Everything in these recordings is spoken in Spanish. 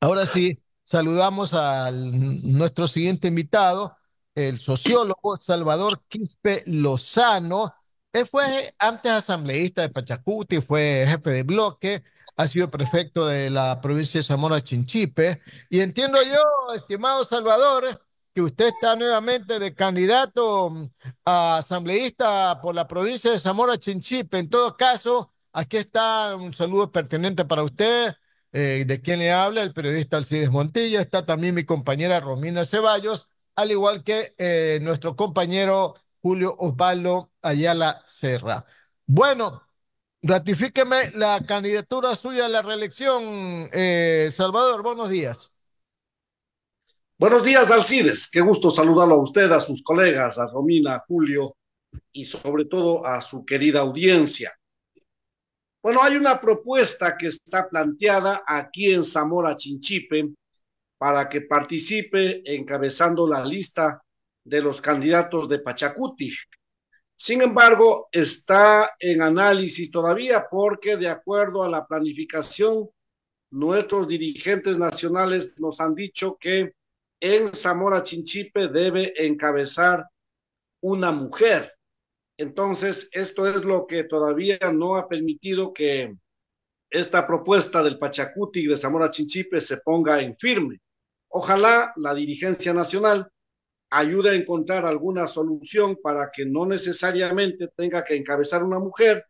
Ahora sí, saludamos a nuestro siguiente invitado, el sociólogo Salvador Quispe Lozano. Él fue antes asambleísta de Pachacuti, fue jefe de bloque, ha sido prefecto de la provincia de Zamora Chinchipe. Y entiendo yo, estimado Salvador, que usted está nuevamente de candidato a asambleísta por la provincia de Zamora Chinchipe. En todo caso, aquí está un saludo pertinente para usted, de quien le habla, el periodista Alcides Montilla. Está también mi compañera Romina Ceballos, al igual que nuestro compañero Julio Osvaldo Ayala Serra. Bueno, ratifíqueme la candidatura suya a la reelección, Salvador. Buenos días. Buenos días, Alcides. Qué gusto saludarlo a usted, a sus colegas, a Romina, a Julio y sobre todo a su querida audiencia. Bueno, hay una propuesta que está planteada aquí en Zamora Chinchipe para que participe encabezando la lista de los candidatos de Pachacuti. Sin embargo, está en análisis todavía porque de acuerdo a la planificación, nuestros dirigentes nacionales nos han dicho que en Zamora Chinchipe debe encabezar una mujer. Entonces, esto es lo que todavía no ha permitido que esta propuesta del Pachacuti de Zamora Chinchipe se ponga en firme. Ojalá la dirigencia nacional ayude a encontrar alguna solución para que no necesariamente tenga que encabezar una mujer.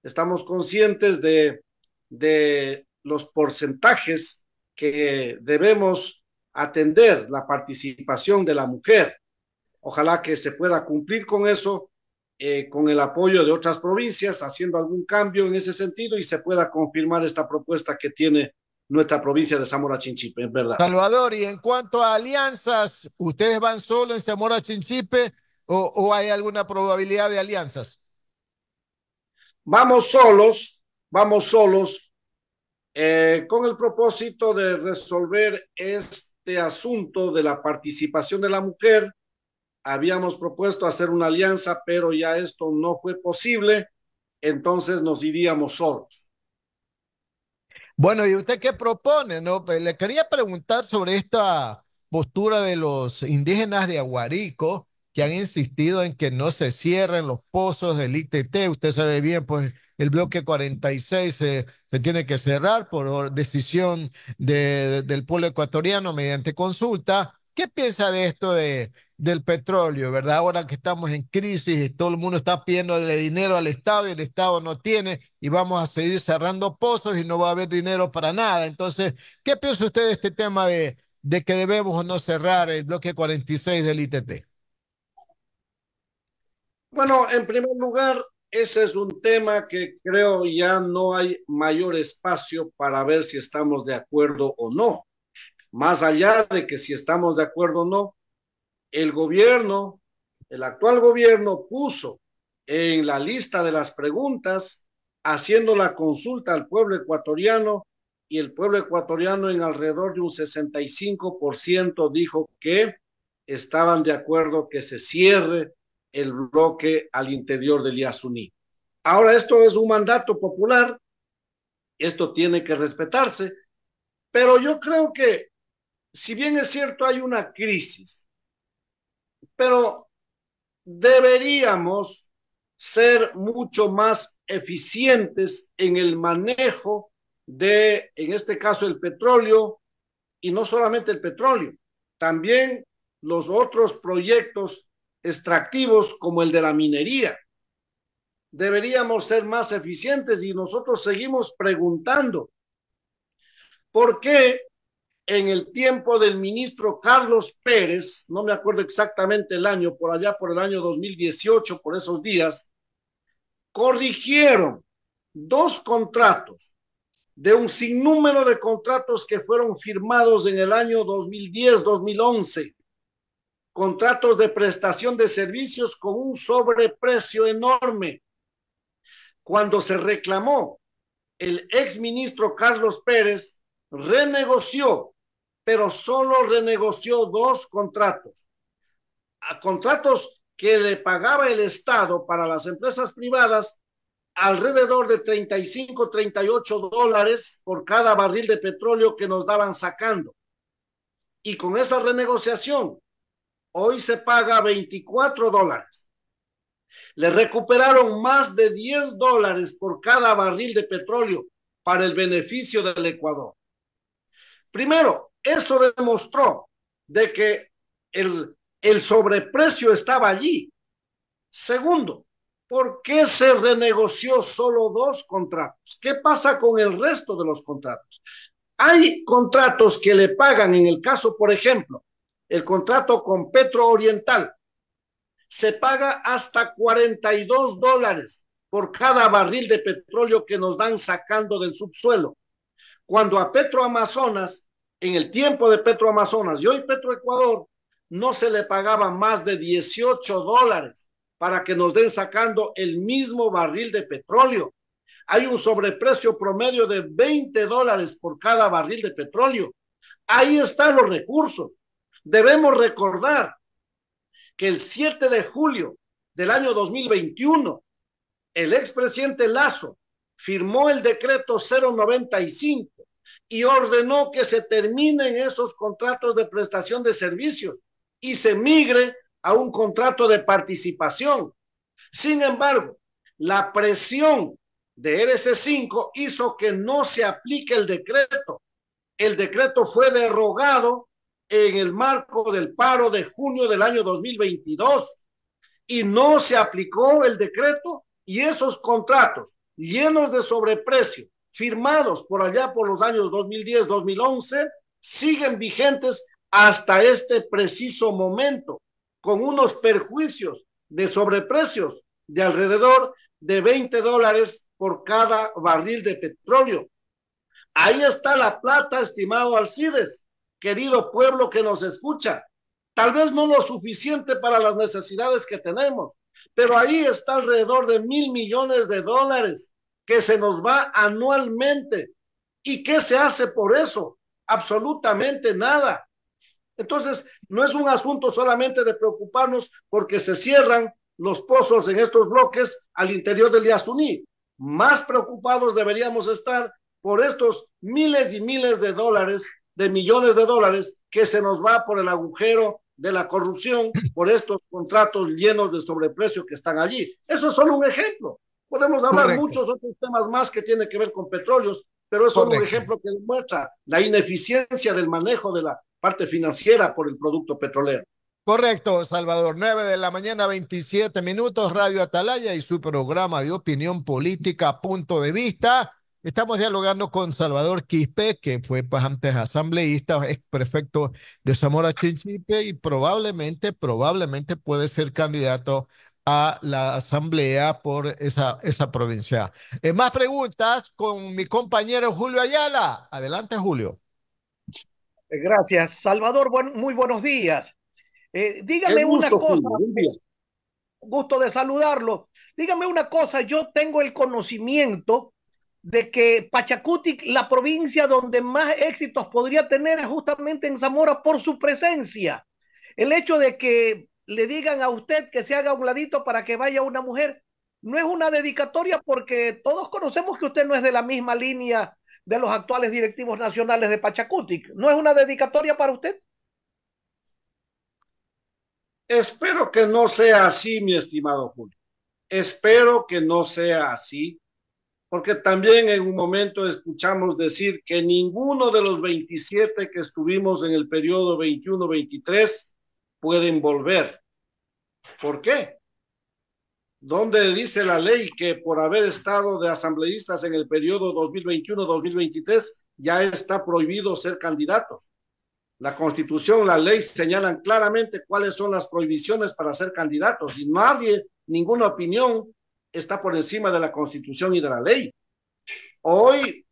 Estamos conscientes de los porcentajes que debemos atender la participación de la mujer. Ojalá que se pueda cumplir con eso, con el apoyo de otras provincias, haciendo algún cambio en ese sentido y se pueda confirmar esta propuesta que tiene nuestra provincia de Zamora Chinchipe, en verdad. Salvador, y en cuanto a alianzas, ¿ustedes van solo en Zamora Chinchipe o hay alguna probabilidad de alianzas? Vamos solos, vamos solos, con el propósito de resolver este asunto de la participación de la mujer. Habíamos propuesto hacer una alianza, pero ya esto no fue posible, entonces nos iríamos solos. Bueno, ¿y usted qué propone, no? Pues le quería preguntar sobre esta postura de los indígenas de Aguarico, que han insistido en que no se cierren los pozos del ITT. Usted sabe bien, pues el bloque 46 se tiene que cerrar por decisión del pueblo ecuatoriano mediante consulta. ¿Qué piensa de esto del petróleo, verdad? Ahora que estamos en crisis y todo el mundo está pidiéndole dinero al Estado y el Estado no tiene, y vamos a seguir cerrando pozos y no va a haber dinero para nada. Entonces, ¿qué piensa usted de este tema de que debemos o no cerrar el bloque 46 del ITT? Bueno, en primer lugar, ese es un tema que creo ya no hay mayor espacio para ver si estamos de acuerdo o no. Más allá de que si estamos de acuerdo o no, el gobierno, el actual gobierno puso en la lista de las preguntas, haciendo la consulta al pueblo ecuatoriano, y el pueblo ecuatoriano en alrededor de un 65% dijo que estaban de acuerdo que se cierre el bloque al interior del Yasuní. Ahora, esto es un mandato popular, esto tiene que respetarse, pero yo creo que si bien es cierto hay una crisis, pero deberíamos ser mucho más eficientes en el manejo de, en este caso, el petróleo, y no solamente el petróleo, también los otros proyectos extractivos como el de la minería. Deberíamos ser más eficientes y nosotros seguimos preguntando por qué en el tiempo del ministro Carlos Pérez, no me acuerdo exactamente el año, por allá por el año 2018, por esos días, corrigieron dos contratos de un sinnúmero de contratos que fueron firmados en el año 2010-2011, contratos de prestación de servicios con un sobreprecio enorme. Cuando se reclamó, el exministro Carlos Pérez renegoció, pero solo renegoció dos contratos, a contratos que le pagaba el Estado para las empresas privadas, alrededor de 35, 38 dólares por cada barril de petróleo que nos daban sacando. Y con esa renegociación, hoy se paga 24 dólares. Le recuperaron más de 10 dólares por cada barril de petróleo para el beneficio del Ecuador. Primero, eso demostró de que el sobreprecio estaba allí. Segundo, ¿por qué se renegoció solo 2 contratos? ¿Qué pasa con el resto de los contratos? Hay contratos que le pagan, en el caso, por ejemplo, el contrato con Petro Oriental, se paga hasta 42 dólares por cada barril de petróleo que nos dan sacando del subsuelo. Cuando a Petroamazonas, en el tiempo de Petroamazonas y hoy Petroecuador, no se le pagaba más de 18 dólares para que nos den sacando el mismo barril de petróleo. Hay un sobreprecio promedio de 20 dólares por cada barril de petróleo. Ahí están los recursos. Debemos recordar que el 7 de julio del año 2021, el expresidente Lazo firmó el decreto 095 y ordenó que se terminen esos contratos de prestación de servicios y se migre a un contrato de participación. Sin embargo, la presión de RC5 hizo que no se aplique el decreto. El decreto fue derogado en el marco del paro de junio del año 2022 y no se aplicó el decreto y esos contratos llenos de sobreprecio firmados por allá por los años 2010-2011 siguen vigentes hasta este preciso momento con unos perjuicios de sobreprecios de alrededor de 20 dólares por cada barril de petróleo. Ahí está la plata, estimado Alcides, querido pueblo que nos escucha. Tal vez no lo suficiente para las necesidades que tenemos, pero ahí está alrededor de 1.000 millones de dólares que se nos va anualmente. ¿Y qué se hace por eso? Absolutamente nada. Entonces, no es un asunto solamente de preocuparnos porque se cierran los pozos en estos bloques al interior del Yasuní. Más preocupados deberíamos estar por estos miles y miles de dólares, de millones de dólares que se nos va por el agujero de la corrupción, por estos contratos llenos de sobreprecio que están allí. Eso es solo un ejemplo. Podemos hablar Correcto, muchos otros temas más que tienen que ver con petróleos, pero es solo un correcto. ejemplo que demuestra la ineficiencia del manejo de la parte financiera por el producto petrolero. Correcto, Salvador. 9 de la mañana, 27 minutos, Radio Atalaya y su programa de opinión política, Punto de Vista. Estamos dialogando con Salvador Quispe, que fue pues, antes asambleísta, ex prefecto de Zamora Chinchipe y probablemente puede ser candidato a la asamblea por esa provincia. Más preguntas con mi compañero Julio Ayala. Adelante, Julio. Gracias, Salvador. Muy buenos días. Qué Dígame una gusto, cosa, Julio. Buen día. gusto de saludarlo. Dígame una cosa, yo tengo el conocimiento de que Pachacutic, la provincia donde más éxitos podría tener es justamente en Zamora por su presencia. El hecho de que le digan a usted que se haga a un ladito para que vaya una mujer, no es una dedicatoria porque todos conocemos que usted no es de la misma línea de los actuales directivos nacionales de Pachacutic. ¿No es una dedicatoria para usted? Espero que no sea así, mi estimado Julio. Espero que no sea así, porque también en un momento escuchamos decir que ninguno de los 27 que estuvimos en el periodo 21-23 pueden volver. ¿Por qué? ¿Dónde dice la ley que por haber estado de asambleístas en el periodo 2021-2023 ya está prohibido ser candidatos? La Constitución, la ley señalan claramente cuáles son las prohibiciones para ser candidatos y nadie, ninguna opinión está por encima de la Constitución y de la ley. Hoy,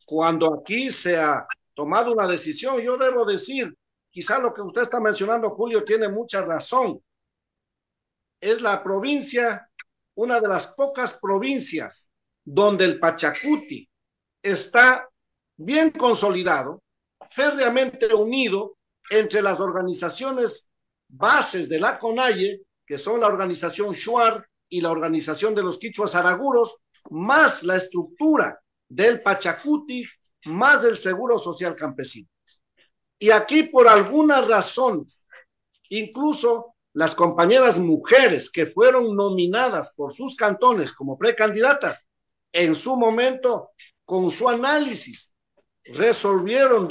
cuando aquí se ha tomado una decisión, yo debo decir, quizá lo que usted está mencionando, Julio, tiene mucha razón. Es la provincia, una de las pocas provincias donde el Pachacuti está bien consolidado, férreamente unido entre las organizaciones bases de la CONAIE, que son la organización Shuar, y la organización de los quichuas araguros, más la estructura del Pachacuti, más del Seguro Social Campesino. Y aquí, por algunas razones, incluso las compañeras mujeres que fueron nominadas por sus cantones como precandidatas, en su momento, con su análisis, decidieron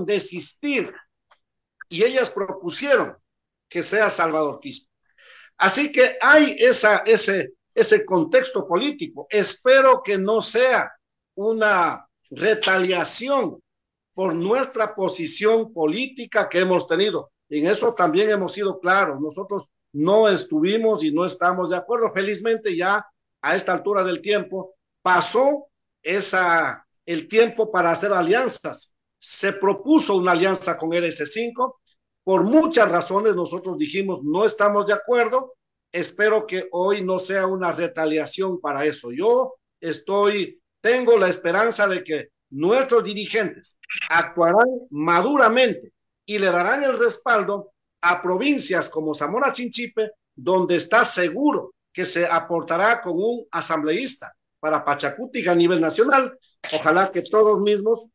desistir, y ellas propusieron que sea Salvador Quispe. Así que hay ese contexto político. Espero que no sea una retaliación por nuestra posición política que hemos tenido. En eso también hemos sido claros. Nosotros no estuvimos y no estamos de acuerdo. Felizmente ya a esta altura del tiempo pasó el tiempo para hacer alianzas. Se propuso una alianza con el S5. Por muchas razones nosotros dijimos no estamos de acuerdo. Espero que hoy no sea una retaliación para eso. Yo tengo la esperanza de que nuestros dirigentes actuarán maduramente y le darán el respaldo a provincias como Zamora Chinchipe, donde está seguro que se aportará con un asambleísta para Pachacuti a nivel nacional. Ojalá que todos mismos,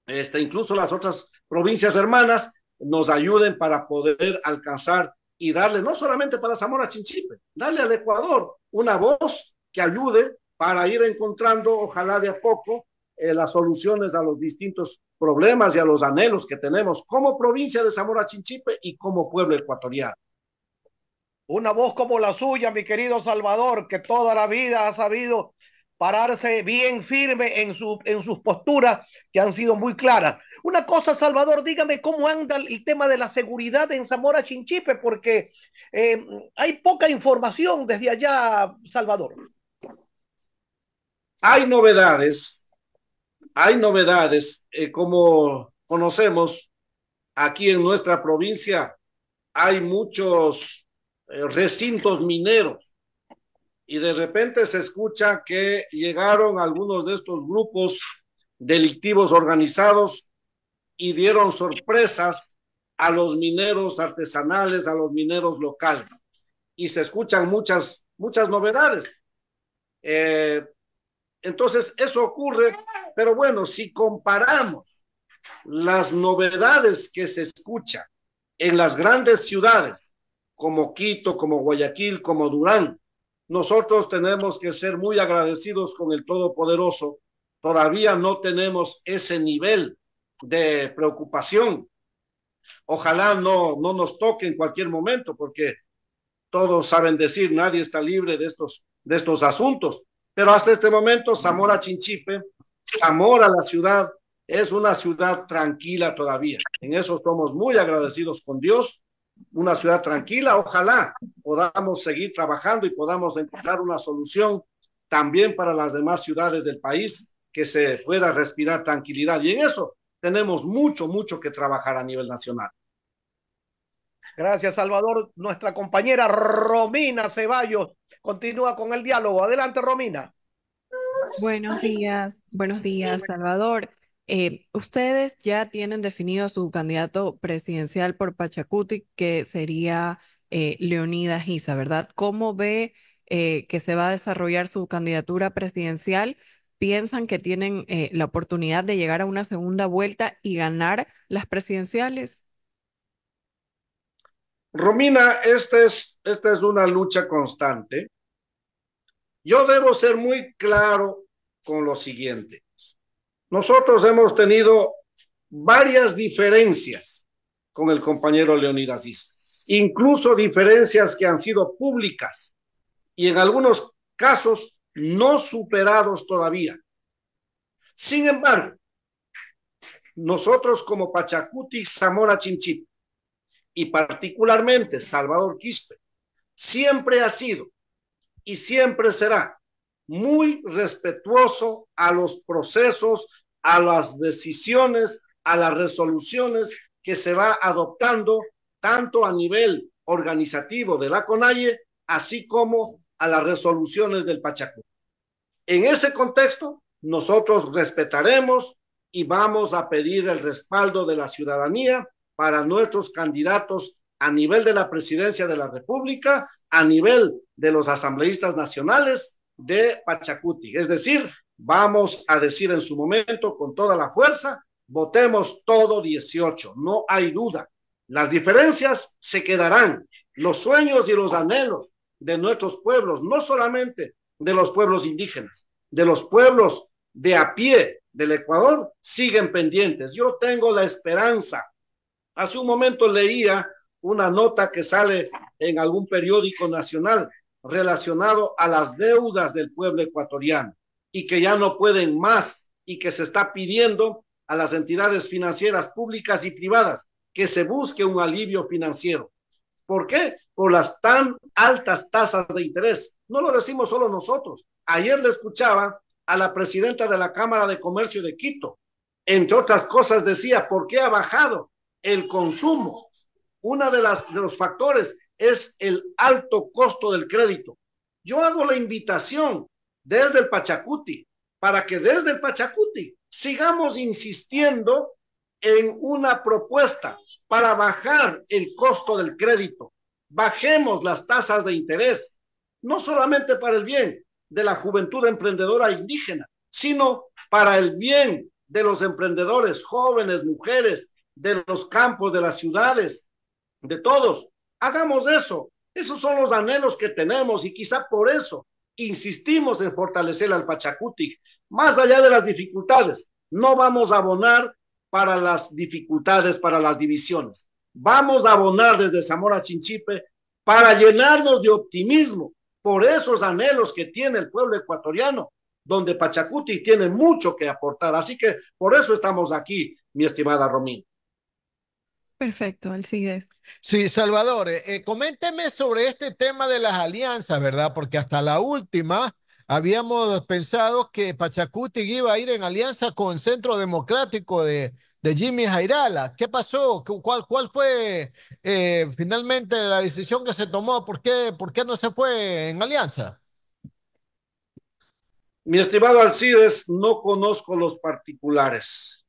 incluso las otras provincias hermanas, nos ayuden para poder alcanzar y darle, no solamente para Zamora Chinchipe, darle al Ecuador una voz que ayude para ir encontrando, ojalá de a poco, las soluciones a los distintos problemas y a los anhelos que tenemos como provincia de Zamora Chinchipe y como pueblo ecuatoriano. Una voz como la suya, mi querido Salvador, que toda la vida ha sabido pararse bien firme en sus posturas, que han sido muy claras. Una cosa, Salvador, dígame cómo anda el tema de la seguridad en Zamora Chinchipe, porque hay poca información desde allá, Salvador. Hay novedades, como conocemos, aquí en nuestra provincia hay muchos recintos mineros y de repente se escucha que llegaron algunos de estos grupos delictivos organizados y dieron sorpresas a los mineros artesanales, a los mineros locales. Y se escuchan muchas novedades. Entonces, eso ocurre, pero bueno, si comparamos las novedades que se escuchan en las grandes ciudades, como Quito, como Guayaquil, como Durán, nosotros tenemos que ser muy agradecidos con el Todopoderoso. Todavía no tenemos ese nivel de preocupación. Ojalá no nos toque en cualquier momento, porque todos saben decir, nadie está libre de estos asuntos. Pero hasta este momento, Zamora Chinchipe, Zamora la ciudad, es una ciudad tranquila todavía. En eso somos muy agradecidos con Dios. Una ciudad tranquila, ojalá podamos seguir trabajando y podamos encontrar una solución también para las demás ciudades del país, que se pueda respirar tranquilidad. Y en eso tenemos mucho que trabajar a nivel nacional. Gracias, Salvador. Nuestra compañera Romina Ceballos continúa con el diálogo. Adelante, Romina. Buenos días, Salvador. Ustedes ya tienen definido a su candidato presidencial por Pachacuti, que sería Leonidas Giza, ¿verdad? ¿Cómo ve que se va a desarrollar su candidatura presidencial? ¿Piensan que tienen la oportunidad de llegar a una segunda vuelta y ganar las presidenciales? Romina, esta es una lucha constante. Yo debo ser muy claro con lo siguiente. Nosotros hemos tenido varias diferencias con el compañero Leonidas Giza, incluso diferencias que han sido públicas y en algunos casos no superados todavía. Sin embargo, nosotros como Pachacuti, Zamora Chinchipe y particularmente Salvador Quispe, siempre ha sido y siempre será muy respetuoso a los procesos, a las decisiones, a las resoluciones que se va adoptando tanto a nivel organizativo de la CONAIE, así como a las resoluciones del Pachacuti. En ese contexto, nosotros respetaremos y vamos a pedir el respaldo de la ciudadanía para nuestros candidatos a nivel de la presidencia de la República, a nivel de los asambleístas nacionales de Pachacuti. Es decir, vamos a decir en su momento con toda la fuerza, votemos todo 18, no hay duda. Las diferencias se quedarán, los sueños y los anhelos de nuestros pueblos, no solamente de los pueblos indígenas, de los pueblos de a pie del Ecuador, siguen pendientes. Yo tengo la esperanza. Hace un momento leía una nota que sale en algún periódico nacional relacionado a las deudas del pueblo ecuatoriano y que ya no pueden más y que se está pidiendo a las entidades financieras públicas y privadas que se busque un alivio financiero. ¿Por qué? Por las tan altas tasas de interés. No lo decimos solo nosotros. Ayer le escuchaba a la presidenta de la Cámara de Comercio de Quito. Entre otras cosas decía, ¿por qué ha bajado el consumo? Uno de los factores es el alto costo del crédito. Yo hago la invitación desde el Pachacuti para que desde el Pachacuti sigamos insistiendo en una propuesta para bajar el costo del crédito. Bajemos las tasas de interés, no solamente para el bien de la juventud emprendedora indígena, sino para el bien de los emprendedores jóvenes, mujeres, de los campos, de las ciudades, de todos. Hagamos eso. Esos son los anhelos que tenemos y quizá por eso insistimos en fortalecer al Pachacuti. Más allá de las dificultades, no vamos a abonar para las dificultades, para las divisiones. Vamos a abonar desde Zamora Chinchipe para llenarnos de optimismo por esos anhelos que tiene el pueblo ecuatoriano, donde Pachacuti tiene mucho que aportar. Así que por eso estamos aquí, mi estimada Romina. Perfecto, Alcides. Sí, Salvador, coménteme sobre este tema de las alianzas, ¿verdad? Porque hasta la última habíamos pensado que Pachacuti iba a ir en alianza con Centro Democrático de Jimmy Jairala. ¿Qué pasó? ¿Cuál fue finalmente la decisión que se tomó? ¿Por qué no se fue en alianza? Mi estimado Alcides, no conozco los particulares.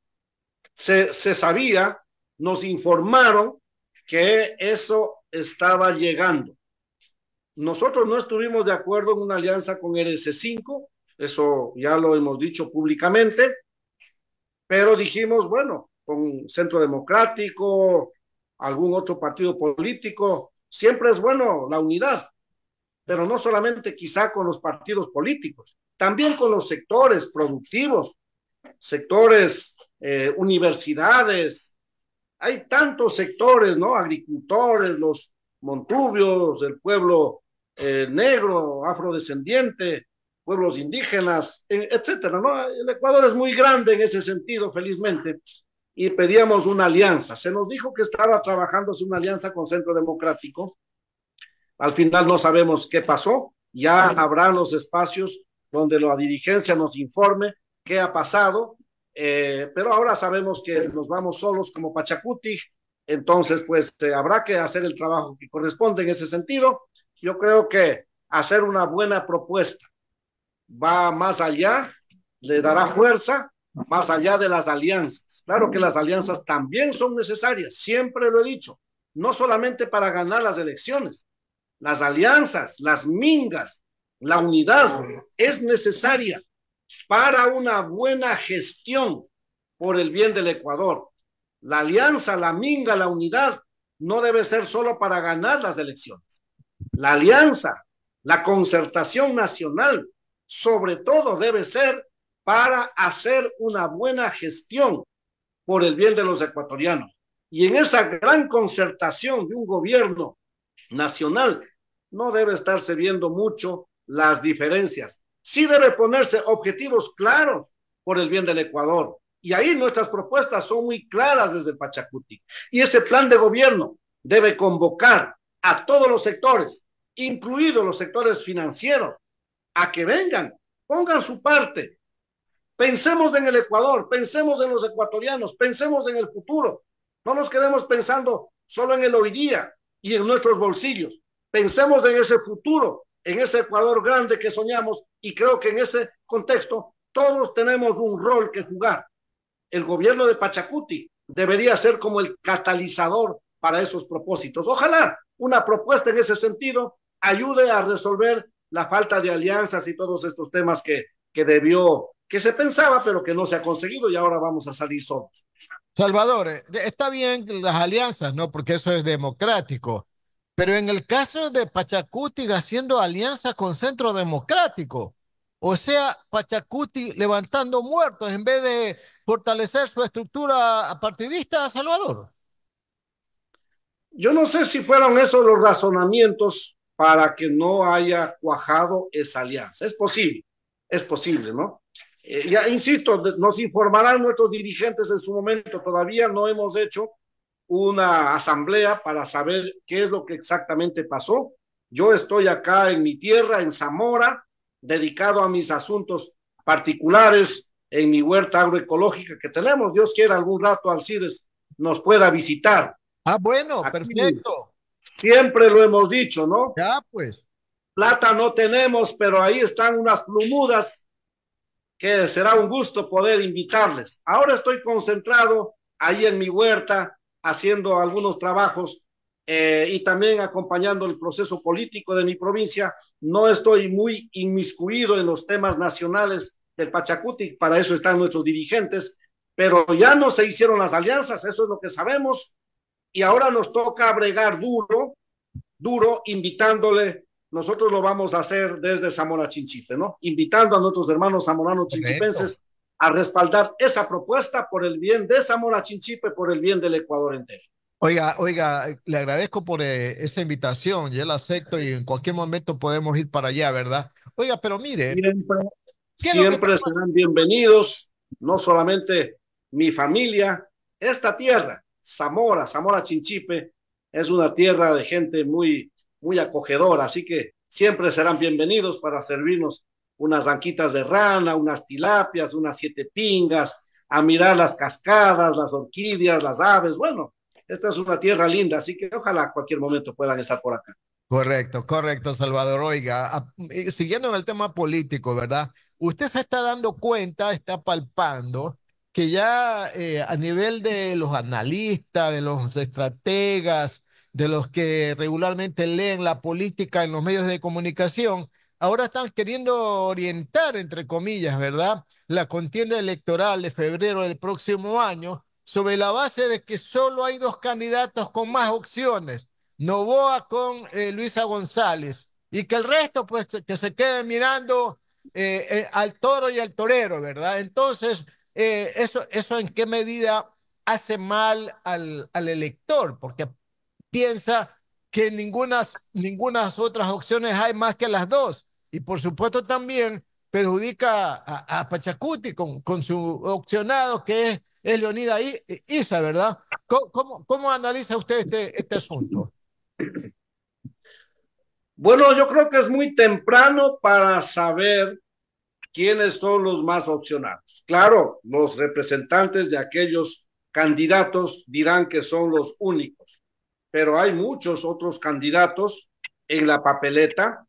Se sabía, nos informaron que eso estaba llegando. Nosotros no estuvimos de acuerdo en una alianza con RC5, eso ya lo hemos dicho públicamente, pero dijimos, bueno, con Centro Democrático, algún otro partido político, siempre es bueno la unidad, pero no solamente quizá con los partidos políticos, también con los sectores productivos, sectores, universidades, hay tantos sectores, ¿no? Agricultores, los montubios, el pueblo negro, afrodescendiente, pueblos indígenas, etcétera, ¿no? El Ecuador es muy grande en ese sentido, felizmente, y pedíamos una alianza. Se nos dijo que estaba trabajándose una alianza con Centro Democrático. Al final no sabemos qué pasó. Ya habrá los espacios donde la dirigencia nos informe qué ha pasado. Pero ahora sabemos que nos vamos solos como Pachacuti, entonces pues habrá que hacer el trabajo que corresponde en ese sentido. Yo creo que hacer una buena propuesta va más allá, le dará fuerza, más allá de las alianzas. Claro que las alianzas también son necesarias, siempre lo he dicho, no solamente para ganar las elecciones, las alianzas, las mingas, la unidad es necesaria para una buena gestión por el bien del Ecuador. La alianza, la minga, la unidad no debe ser solo para ganar las elecciones. La alianza, la concertación nacional, sobre todo debe ser para hacer una buena gestión por el bien de los ecuatorianos. Y en esa gran concertación de un gobierno nacional no debe estarse viendo mucho las diferencias. Sí debe ponerse objetivos claros por el bien del Ecuador. Y ahí nuestras propuestas son muy claras desde Pachacuti. Y ese plan de gobierno debe convocar a todos los sectores, incluidos los sectores financieros, a que vengan, pongan su parte. Pensemos en el Ecuador, pensemos en los ecuatorianos, pensemos en el futuro. No nos quedemos pensando solo en el hoy día y en nuestros bolsillos. Pensemos en ese futuro, en ese Ecuador grande que soñamos, y creo que en ese contexto todos tenemos un rol que jugar. El gobierno de Pachacuti debería ser como el catalizador para esos propósitos. Ojalá una propuesta en ese sentido ayude a resolver la falta de alianzas y todos estos temas que se pensaba, pero que no se ha conseguido y ahora vamos a salir solos. Salvador, está bien las alianzas, ¿no? Porque eso es democrático. Pero en el caso de Pachacuti haciendo alianza con Centro Democrático, o sea, Pachacuti levantando muertos en vez de fortalecer su estructura partidista, Salvador. Yo no sé si fueron esos los razonamientos para que no haya cuajado esa alianza. Es posible, ¿no? Ya insisto, nos informarán nuestros dirigentes en su momento. Todavía no hemos hecho una asamblea para saber qué es lo que exactamente pasó. Yo estoy acá en mi tierra, en Zamora, dedicado a mis asuntos particulares en mi huerta agroecológica que tenemos. Dios quiera algún rato Alcides nos pueda visitar. Ah, bueno, Aquí perfecto. siempre lo hemos dicho, ¿no? Ya, pues. Plata no tenemos, pero ahí están unas plumudas que será un gusto poder invitarles. Ahora estoy concentrado ahí en mi huerta, haciendo algunos trabajos y también acompañando el proceso político de mi provincia. No estoy muy inmiscuido en los temas nacionales del Pachacuti, para eso están nuestros dirigentes, pero ya no se hicieron las alianzas, eso es lo que sabemos, y ahora nos toca bregar duro, duro, invitándole. Nosotros lo vamos a hacer desde Zamora Chinchipe, ¿no? Invitando a nuestros hermanos zamoranos Correcto. chinchipenses a respaldar esa propuesta por el bien de Zamora Chinchipe, por el bien del Ecuador entero. Oiga, oiga, le agradezco por esa invitación, yo la acepto y en cualquier momento podemos ir para allá, ¿verdad? Oiga, pero mire, Siempre, ¿qué es lo que siempre serán bienvenidos, no solamente mi familia, esta tierra, Zamora, Zamora Chinchipe, es una tierra de gente muy acogedora, así que siempre serán bienvenidos para servirnos unas banquitas de rana, unas tilapias, unas siete pingas, a mirar las cascadas, las orquídeas, las aves. Bueno, esta es una tierra linda, así que ojalá a cualquier momento puedan estar por acá. Correcto, correcto, Salvador. Oiga, siguiendo en el tema político, ¿verdad? Usted se está dando cuenta, está palpando que ya a nivel de los analistas, de los estrategas, de los que regularmente leen la política en los medios de comunicación, ahora están queriendo orientar, entre comillas, ¿verdad? La contienda electoral de febrero del próximo año sobre la base de que solo hay dos candidatos con más opciones. Novoa con Luisa González y que el resto pues que se quede mirando al toro y al torero, ¿verdad? Entonces, eso en qué medida hace mal al elector, porque piensa que ninguna otras opciones hay más que las dos. Y por supuesto también perjudica a Pachacuti con su opcionado que es Leonida Isa, ¿verdad? ¿Cómo analiza usted este asunto? Bueno, yo creo que es muy temprano para saber quiénes son los más opcionados. Claro, los representantes de aquellos candidatos dirán que son los únicos, pero hay muchos otros candidatos en la papeleta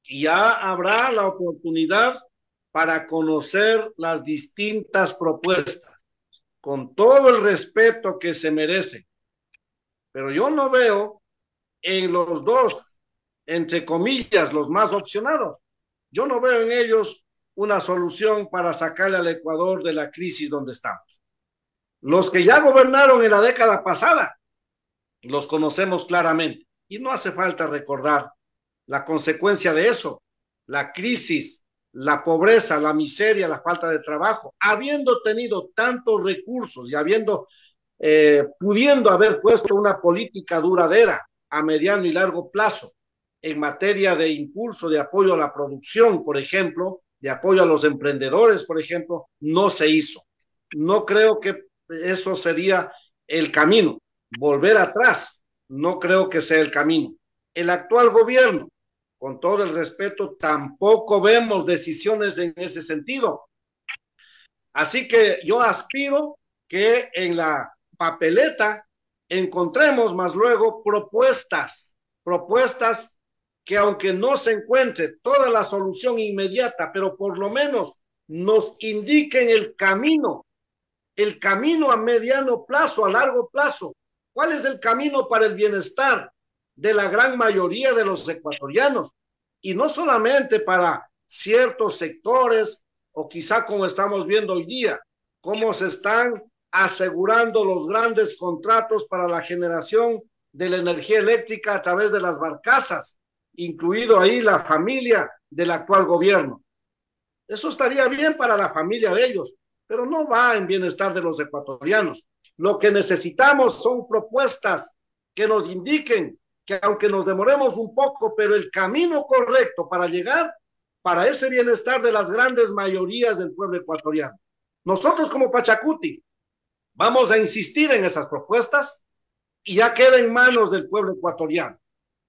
y ya habrá la oportunidad para conocer las distintas propuestas con todo el respeto que se merece. Pero yo no veo en los dos, entre comillas, los más opcionados. Yo no veo en ellos una solución para sacarle al Ecuador de la crisis donde estamos. Los que ya gobernaron en la década pasada, los conocemos claramente. Y no hace falta recordar la consecuencia de eso, la crisis, la pobreza, la miseria, la falta de trabajo, habiendo tenido tantos recursos y pudiendo haber puesto una política duradera a mediano y largo plazo en materia de impulso, de apoyo a la producción, por ejemplo, de apoyo a los emprendedores, por ejemplo, no se hizo. No creo que eso sería el camino. Volver atrás, no creo que sea el camino. El actual gobierno, con todo el respeto, tampoco vemos decisiones en ese sentido. Así que yo aspiro que en la papeleta encontremos más luego propuestas que aunque no se encuentre toda la solución inmediata, pero por lo menos nos indiquen el camino a mediano plazo, a largo plazo, ¿Cuál es el camino para el bienestar de la gran mayoría de los ecuatorianos? Y no solamente para ciertos sectores, o quizá como estamos viendo hoy día, cómo se están asegurando los grandes contratos para la generación de la energía eléctrica a través de las barcazas, incluido ahí la familia del actual gobierno. Eso estaría bien para la familia de ellos, pero no va en bienestar de los ecuatorianos. Lo que necesitamos son propuestas que nos indiquen que aunque nos demoremos un poco, pero el camino correcto para llegar para ese bienestar de las grandes mayorías del pueblo ecuatoriano. Nosotros como Pachacuti vamos a insistir en esas propuestas y ya queda en manos del pueblo ecuatoriano.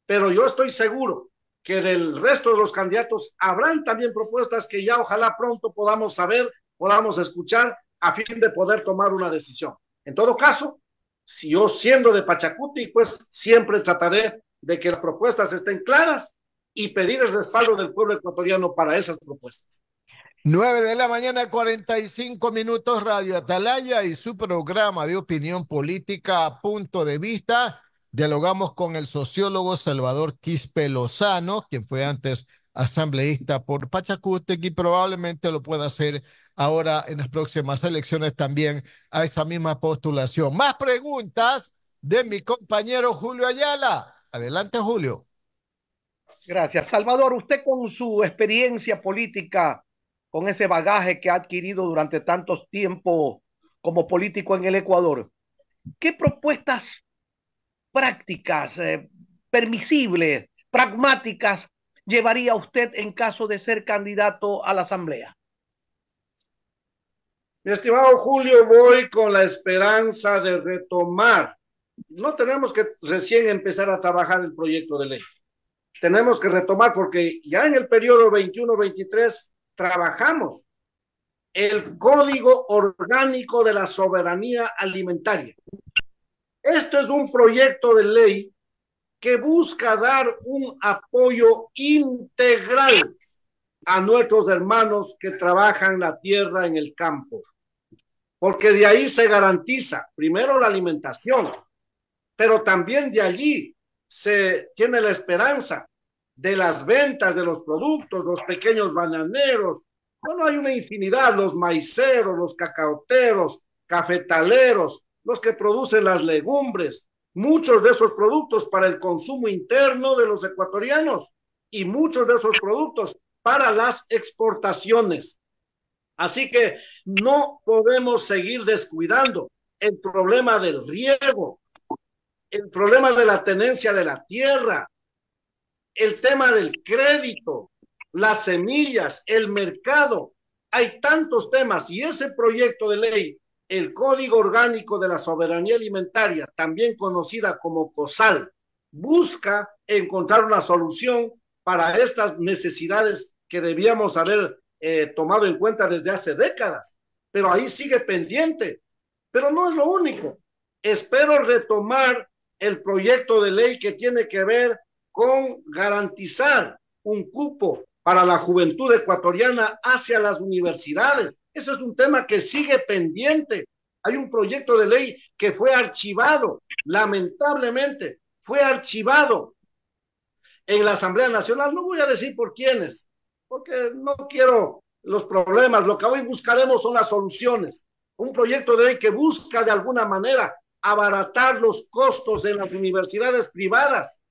Pero yo estoy seguro que del resto de los candidatos habrán también propuestas que ya ojalá pronto podamos saber, podamos escuchar a fin de poder tomar una decisión. En todo caso, si yo siendo de Pachacuti, pues siempre trataré de que las propuestas estén claras y pedir el respaldo del pueblo ecuatoriano para esas propuestas. 9 de la mañana, 45 minutos, Radio Atalaya y su programa de opinión política, Punto de Vista. Dialogamos con el sociólogo Salvador Quispe Lozano, quien fue antes asambleísta por Pachacútec y probablemente lo pueda hacer ahora en las próximas elecciones también a esa misma postulación. Más preguntas de mi compañero Julio Ayala. Adelante, Julio. Gracias. Salvador, usted con su experiencia política, con ese bagaje que ha adquirido durante tantos tiempos como político en el Ecuador, ¿qué propuestas prácticas, permisibles, pragmáticas llevaría usted en caso de ser candidato a la Asamblea? Mi estimado Julio, voy con la esperanza de retomar. No tenemos que recién empezar a trabajar el proyecto de ley. Tenemos que retomar porque ya en el periodo 21-23 trabajamos el Código Orgánico de la Soberanía Alimentaria. Esto es un proyecto de ley que busca dar un apoyo integral a nuestros hermanos que trabajan la tierra en el campo, porque de ahí se garantiza primero la alimentación, pero también de allí se tiene la esperanza de las ventas de los productos, los pequeños bananeros, bueno, hay una infinidad, los maiceros, los cacaoteros, cafetaleros, los que producen las legumbres, muchos de esos productos para el consumo interno de los ecuatorianos y muchos de esos productos para las exportaciones. Así que no podemos seguir descuidando el problema del riego, el problema de la tenencia de la tierra, el tema del crédito, las semillas, el mercado. Hay tantos temas y ese proyecto de ley, el Código Orgánico de la Soberanía Alimentaria, también conocida como COSAL, busca encontrar una solución para estas necesidades que debíamos haber tomado en cuenta desde hace décadas, pero ahí sigue pendiente. Pero no es lo único. Espero retomar el proyecto de ley que tiene que ver con garantizar un cupo para la juventud ecuatoriana hacia las universidades. Ese es un tema que sigue pendiente. Hay un proyecto de ley que fue archivado, lamentablemente, fue archivado en la Asamblea Nacional. No voy a decir por quiénes, porque no quiero los problemas. Lo que hoy buscaremos son las soluciones. Un proyecto de ley que busca de alguna manera abaratar los costos de las universidades privadas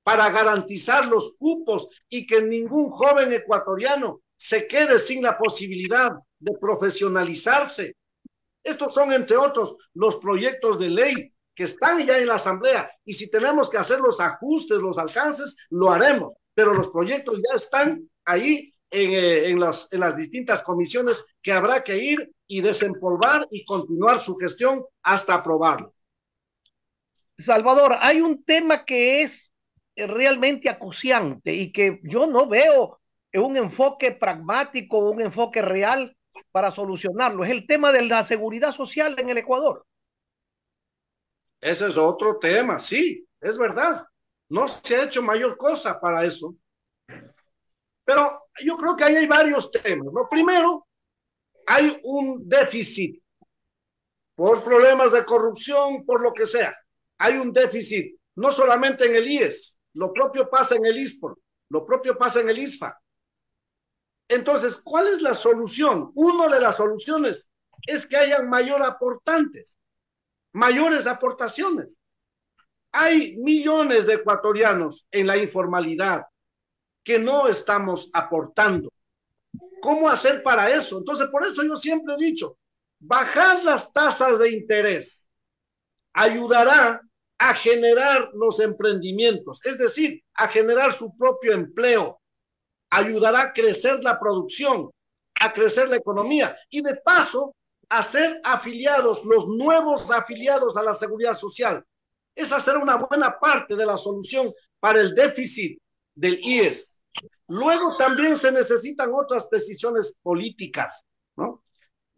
para garantizar los cupos y que ningún joven ecuatoriano se quede sin la posibilidad de profesionalizarse. Estos son, entre otros, los proyectos de ley que están ya en la Asamblea y si tenemos que hacer los ajustes, los alcances, lo haremos, pero los proyectos ya están ahí en las distintas comisiones que habrá que ir y desempolvar y continuar su gestión hasta aprobarlo. Salvador, hay un tema que es realmente acuciante y que yo no veo un enfoque pragmático, un enfoque real para solucionarlo. Es el tema de la seguridad social en el Ecuador. Ese es otro tema, sí, es verdad. No se ha hecho mayor cosa para eso. Pero yo creo que ahí hay varios temas, ¿no? Primero, hay un déficit por problemas de corrupción, por lo que sea. hay un déficit, no solamente en el IES, lo propio pasa en el ISPOR, lo propio pasa en el ISFA. Entonces, ¿cuál es la solución? Una de las soluciones es que hayan mayores aportantes, mayores aportaciones. Hay millones de ecuatorianos en la informalidad que no estamos aportando. ¿Cómo hacer para eso? Entonces, por eso yo siempre he dicho, bajar las tasas de interés ayudará a generar los emprendimientos, es decir, a generar su propio empleo, ayudará a crecer la producción, a crecer la economía y de paso a ser afiliados, los nuevos afiliados a la seguridad social. Es hacer una buena parte de la solución para el déficit del IES. Luego también se necesitan otras decisiones políticas, ¿no?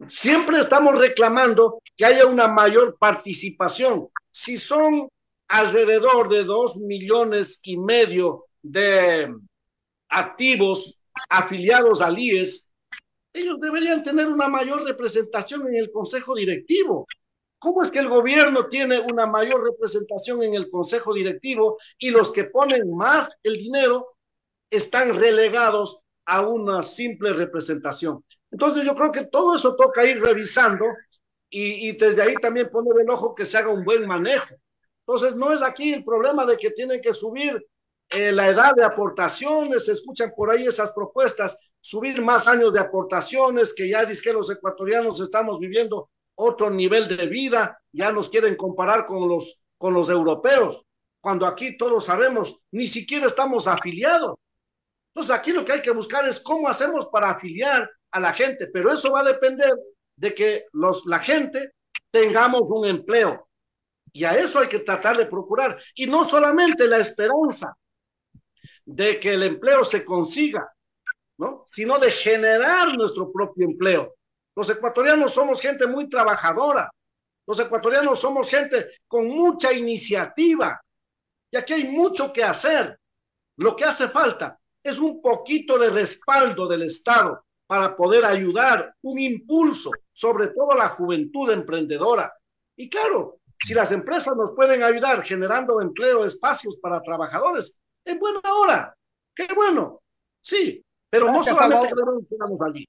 Siempre estamos reclamando que haya una mayor participación. Si son alrededor de 2,5 millones de activos afiliados al IES, ellos deberían tener una mayor representación en el consejo directivo. ¿Cómo es que el gobierno tiene una mayor representación en el consejo directivo y los que ponen más el dinero están relegados a una simple representación? Entonces yo creo que todo eso toca ir revisando y desde ahí también poner el ojo que se haga un buen manejo. Entonces no es aquí el problema de que tienen que subir la edad de aportaciones, se escuchan por ahí esas propuestas, subir más años de aportaciones, que ya dice que los ecuatorianos estamos viviendo otro nivel de vida, ya nos quieren comparar con los europeos, cuando aquí todos sabemos, ni siquiera estamos afiliados. Entonces aquí lo que hay que buscar es cómo hacemos para afiliar a la gente, pero eso va a depender de que la gente tengamos un empleo. Y a eso hay que tratar de procurar. Y no solamente la esperanza de que el empleo se consiga, ¿no? Sino de generar nuestro propio empleo. Los ecuatorianos somos gente muy trabajadora. Los ecuatorianos somos gente con mucha iniciativa. Y aquí hay mucho que hacer. Lo que hace falta es un poquito de respaldo del Estado para poder ayudar, un impulso, sobre todo a la juventud emprendedora. Y claro, si las empresas nos pueden ayudar generando empleo, espacios para trabajadores, en buena hora, qué bueno, sí, pero no solamente que quedamos allí.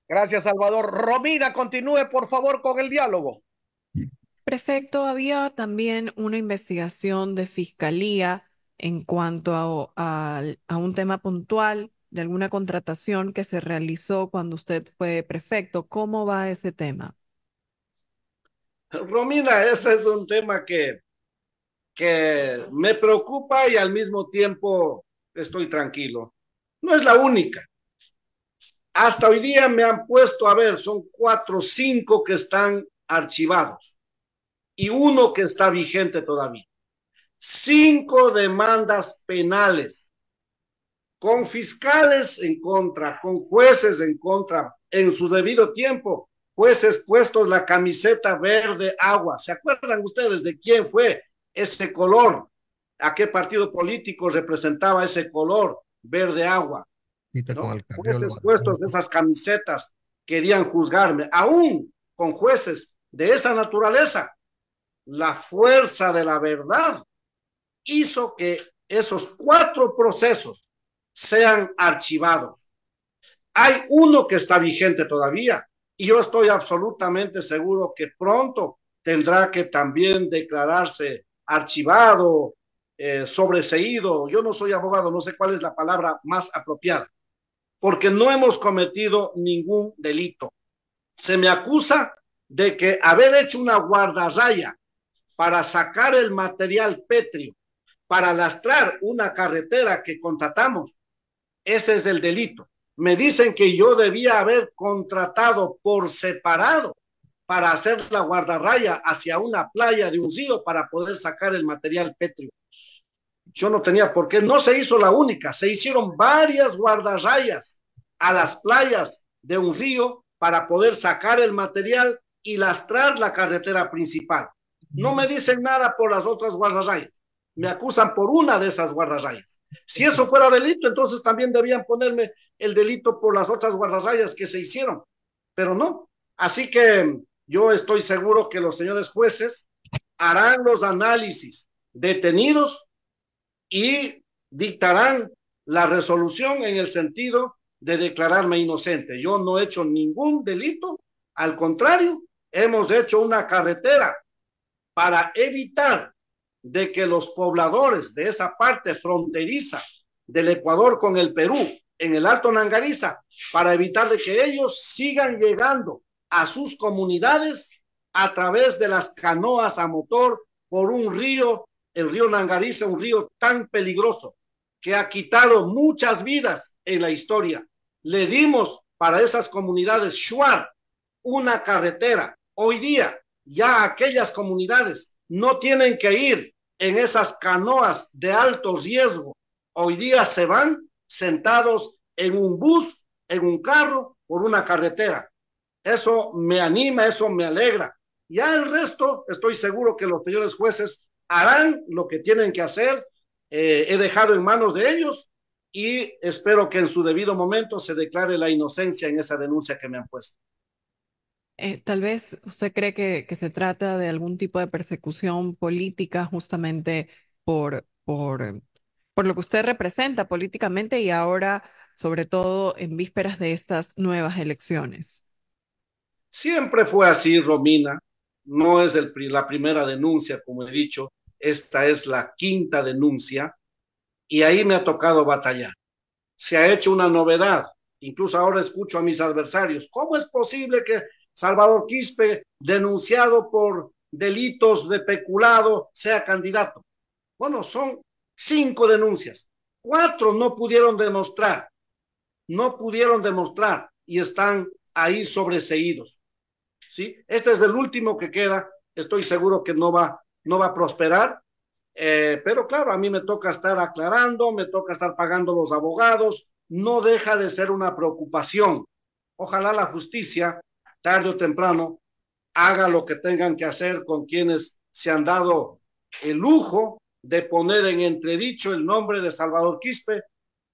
Gracias, Salvador. Romina, continúe por favor con el diálogo. Prefecto, había también una investigación de fiscalía en cuanto a un tema puntual de alguna contratación que se realizó cuando usted fue prefecto. ¿Cómo va ese tema? Romina, ese es un tema que me preocupa y al mismo tiempo estoy tranquilo. No es la única. Hasta hoy día me han puesto, a ver, son 4 o 5 que están archivados y uno que está vigente todavía. 5 demandas penales con fiscales en contra, con jueces en contra, en su debido tiempo, jueces puestos la camiseta verde agua. ¿Se acuerdan ustedes de quién fue ese color? ¿A qué partido político representaba ese color verde agua? ¿No? Jueces puestos de esas camisetas querían juzgarme, aún con jueces de esa naturaleza. La fuerza de la verdad hizo que esos 4 procesos sean archivados. Hay uno que está vigente todavía y yo estoy absolutamente seguro que pronto tendrá que también declararse archivado, sobreseído. Yo no soy abogado, no sé cuál es la palabra más apropiada, porque no hemos cometido ningún delito. Se me acusa de que haber hecho una guardarraya para sacar el material pétreo, para lastrar una carretera que contratamos, ese es el delito. Me dicen que yo debía haber contratado por separado para hacer la guardarraya hacia una playa de un río para poder sacar el material pétreo. Yo no tenía por qué, no se hizo la única, se hicieron varias guardarrayas a las playas de un río para poder sacar el material y lastrar la carretera principal. No me dicen nada por las otras guardarrayas, me acusan por una de esas guardarrayas. Si eso fuera delito, entonces también debían ponerme el delito por las otras guardarrayas que se hicieron, pero no. Así que yo estoy seguro que los señores jueces harán los análisis detenidos y dictarán la resolución en el sentido de declararme inocente. Yo no he hecho ningún delito, al contrario, hemos hecho una carretera para evitar de que los pobladores de esa parte fronteriza del Ecuador con el Perú, en el Alto Nangariza, para evitar de que ellos sigan llegando a sus comunidades a través de las canoas a motor por un río, el río Nangariza, un río tan peligroso que ha quitado muchas vidas en la historia. Le dimos para esas comunidades Shuar una carretera. Hoy día ya aquellas comunidades no tienen que ir en esas canoas de alto riesgo. Hoy día se van sentados en un bus, en un carro, por una carretera. Eso me anima, eso me alegra. Ya el resto, estoy seguro que los señores jueces harán lo que tienen que hacer. He dejado en manos de ellos y espero que en su debido momento se declare la inocencia en esa denuncia que me han puesto. Tal vez usted cree que se trata de algún tipo de persecución política justamente por, por, por lo que usted representa políticamente y ahora, sobre todo, en vísperas de estas nuevas elecciones. Siempre fue así, Romina. No es la primera denuncia, como he dicho. Esta es la quinta denuncia y ahí me ha tocado batallar. Se ha hecho una novedad. Incluso ahora escucho a mis adversarios. ¿Cómo es posible que Salvador Quispe, denunciado por delitos de peculado, sea candidato? Bueno, son 5 denuncias. 4 no pudieron demostrar y están ahí sobreseídos. ¿Sí? Este es el último que queda. Estoy seguro que no va a prosperar. Pero claro, a mí me toca estar aclarando, me toca estar pagando los abogados, no deja de ser una preocupación. Ojalá la justicia, tarde o temprano, haga lo que tengan que hacer con quienes se han dado el lujo de poner en entredicho el nombre de Salvador Quispe,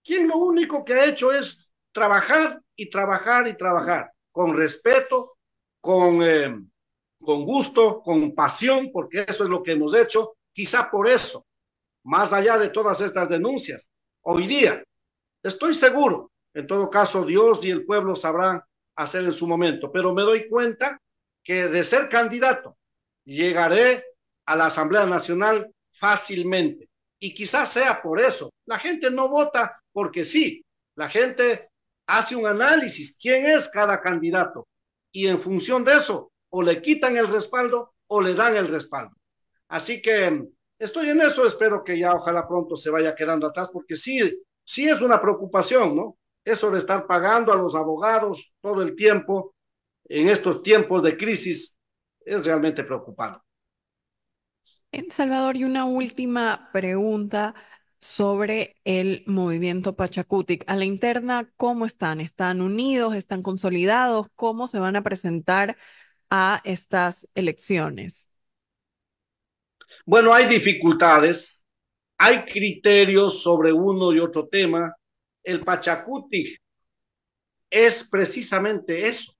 quien lo único que ha hecho es trabajar y trabajar y trabajar, con respeto, con, eh, con gusto, con pasión, porque eso es lo que hemos hecho. Quizá por eso, más allá de todas estas denuncias, hoy día estoy seguro, en todo caso Dios y el pueblo sabrán hacer en su momento, pero me doy cuenta que de ser candidato llegaré a la Asamblea Nacional fácilmente y quizás sea por eso. La gente no vota porque sí, la gente hace un análisis, quién es cada candidato y en función de eso o le quitan el respaldo o le dan el respaldo. Así que estoy en eso, espero que ya ojalá pronto se vaya quedando atrás, porque sí es una preocupación, ¿no? Eso de estar pagando a los abogados todo el tiempo, en estos tiempos de crisis, es realmente preocupante. Salvador, y una última pregunta sobre el movimiento Pachacutic. A la interna, ¿cómo están? ¿Están unidos? ¿Están consolidados? ¿Cómo se van a presentar a estas elecciones? Bueno, hay dificultades, hay criterios sobre uno y otro tema. El Pachacuti es precisamente eso,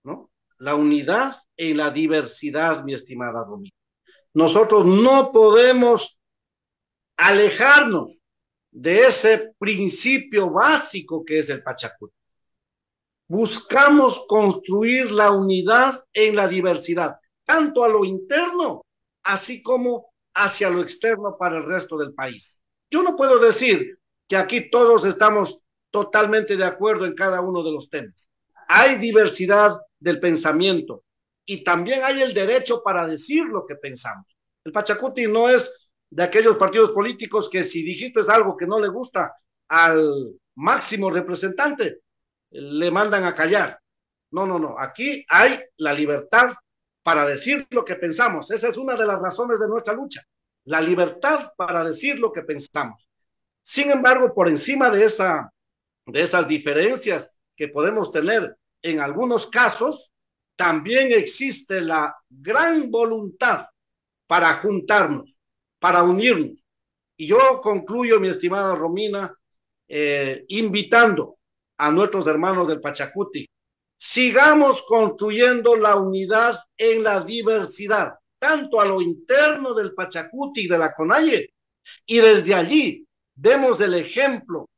¿no? La unidad en la diversidad, mi estimada Romina. Nosotros no podemos alejarnos de ese principio básico que es el Pachacuti. Buscamos construir la unidad en la diversidad, tanto a lo interno, así como hacia lo externo para el resto del país. Yo no puedo decir que aquí todos estamos totalmente de acuerdo en cada uno de los temas. Hay diversidad del pensamiento y también hay el derecho para decir lo que pensamos. El Pachacuti no es de aquellos partidos políticos que si dijiste algo que no le gusta al máximo representante, le mandan a callar. No, no, no. Aquí hay la libertad para decir lo que pensamos. Esa es una de las razones de nuestra lucha. La libertad para decir lo que pensamos. Sin embargo, por encima de esas diferencias que podemos tener en algunos casos, también existe la gran voluntad para juntarnos, para unirnos. Y yo concluyo, mi estimada Romina, invitando a nuestros hermanos del Pachacuti, sigamos construyendo la unidad en la diversidad. tanto a lo interno del Pachacuti y de la CONAIE, y desde allí demos el ejemplo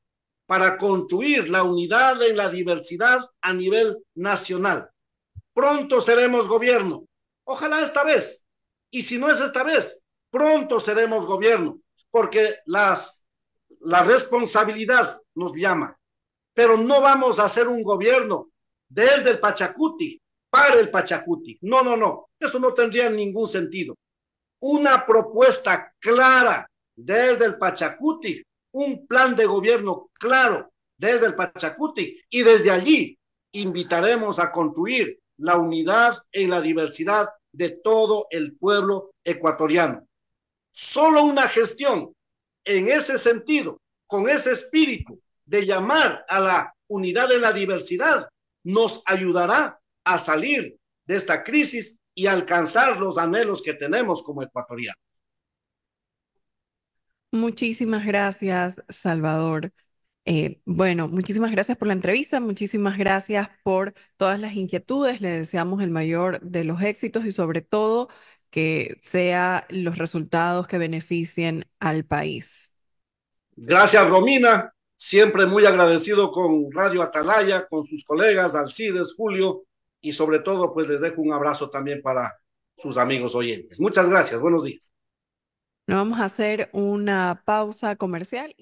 para construir la unidad en la diversidad a nivel nacional. Pronto seremos gobierno, ojalá esta vez, y si no es esta vez, pronto seremos gobierno, porque la responsabilidad nos llama, pero no vamos a hacer un gobierno desde el Pachacuti para el Pachacuti. No, no, no, eso no tendría ningún sentido. Una propuesta clara desde el Pachacuti, un plan de gobierno claro desde el Pachacuti, y desde allí invitaremos a construir la unidad en la diversidad de todo el pueblo ecuatoriano. Solo una gestión en ese sentido, con ese espíritu de llamar a la unidad en la diversidad, nos ayudará a salir de esta crisis y alcanzar los anhelos que tenemos como ecuatorianos. Muchísimas gracias, Salvador. Bueno, muchísimas gracias por la entrevista, muchísimas gracias por todas las inquietudes. Le deseamos el mayor de los éxitos y sobre todo que sea los resultados que beneficien al país. Gracias, Romina. Siempre muy agradecido con Radio Atalaya, con sus colegas, Alcides, Julio, y sobre todo, pues les dejo un abrazo también para sus amigos oyentes. Muchas gracias. Buenos días. Nos vamos a hacer una pausa comercial.